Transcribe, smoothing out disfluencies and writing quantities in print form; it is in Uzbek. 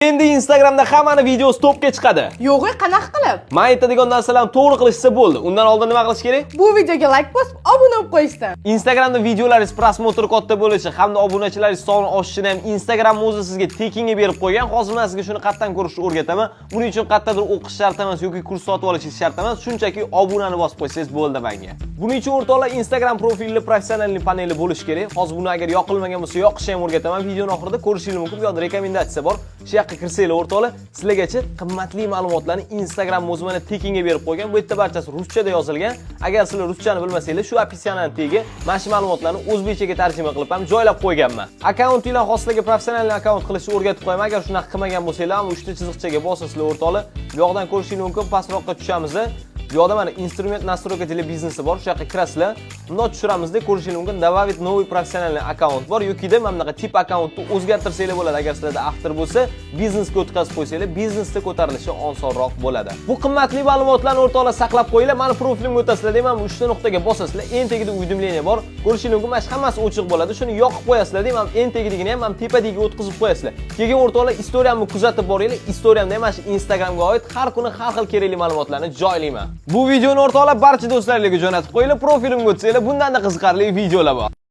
Endi Instagramda hammaning videosi topga chiqadi. Yo'q, qanaqa qilib? Men aytadigan narsalarni to'g'ri qilishsa bo'ldi. Undan oldin nima qilish kerak? Bu videoga like bosib, obuna bo'lib qo'yishdan. Instagramda videolaringiz prosmotri katta bo'lishi hamda obunachilaringiz soni oshishini ham Instagram o'zi sizga tekinga berib qo'ygan. Hozir men sizga shuni qatdan ko'rishni o'rgataman. Buning uchun qayerdadir o'qish shart emas yoki kurs sotib olishingiz shart emas. Shunchaki obunani bosib qo'ysangiz bo'ldi menga. Buning uchun o'rtoqlar Instagram profilida professional paneli bo'lishi kerak. Hozir buni agar yoqilmagan bo'lsa, yoqishni ham o'rgataman. Videoning oxirida ko'rishingiz mumkin. Bu yerda rekomendatsiya bor. Shu yoqqa kirsanglar o'rtoqlar, sizlargacha qimmatli ma'lumotlarni Instagram o'zi mana tekinga berib qo'ygan. Bu yerda barchasi ruschada yozilgan. Agar sizlar ruschani bilmasanglar, shu opisiyaning tagiga mana shu ma'lumotlarni o'zbekchaga tarjima qilib ham joylab qo'yganman. Akkauntinglar xoslarga professional akkaunt qilishni o'rgatib qo'yaman. Agar shunaqa qilmagan bo'lsanglar, ham uchta chiziqchaga bosasizlar o'rtoqlar. Bu yoqdan ko'rishingiz mumkin. Pastroqqa tushamiz. Bu yoqda mana instrument настройка telebiznesi bor. Shu yoqqa kirasizlar. Bundoq tushiramizda ko'rishingiz mumkin. Добавить новый профессиональный аккаунт bor. Yokida mana bunaqa tip akkauntni o'zgartirsanglar bo'ladi. Agar sizlarda avtor bo'lsa, biznesga o'tkazib qo'ysanglar, biznesda ko'tarilishi osonroq bo'ladi. Bu qimmatli ma'lumotlarni o'rtoqlar saqlab qo'yinglar. Mani profilimga o'tasizlar deyman, bu 3 ta nuqtaga bosasizlar. Eng tagida уведомление bor. Ko'rishingiz mumkin, mana hammasi ochiq bo'ladi. Shuni yoqib qo'yasizlar deyman, eng tagidagini ham mana tepadiga o'tkazib qo'yasizlar. Keyin o'rtoqlar istoriyamni kuzatib boringlar. Istoriyamda ham mana shu Instagramga oid har kuni har xil kerakli ma'lumotlarni joylayman. Bu videoni o'rtoqlar barcha do'stlarga jo'natib qo'yinglar, profilimga o'tsanglar, bundan da qiziqarli videolar bor.